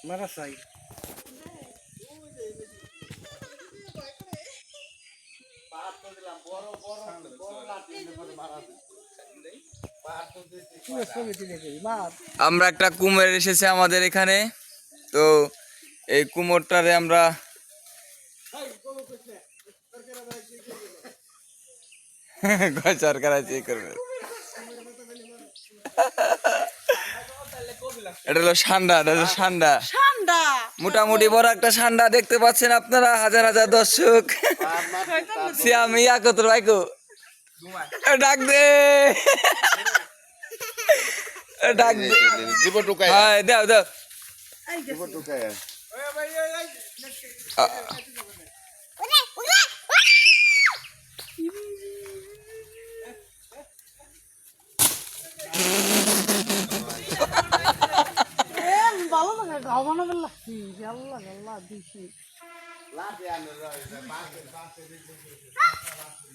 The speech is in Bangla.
মারা চাই আমরা একটা কুমির এসেছে আমাদের এখানে, তো এই কুমিরটারে আমরা সরকার আছে করবে। এটা হলো সান্ডা, এটা হলো সান্ডা, মোটামুটি বড় একটা সান্ডা দেখতে পাচ্ছেন আপনারা, হাজার হাজার দর্শক। আমি ইয়াকো তোর ভাইকো ডাক দে, ডাক দে, হ্যাঁ দাও দাও। ভালো লাগে ঘামানো লাগছি আল্লাহ আল্লাহ দিছি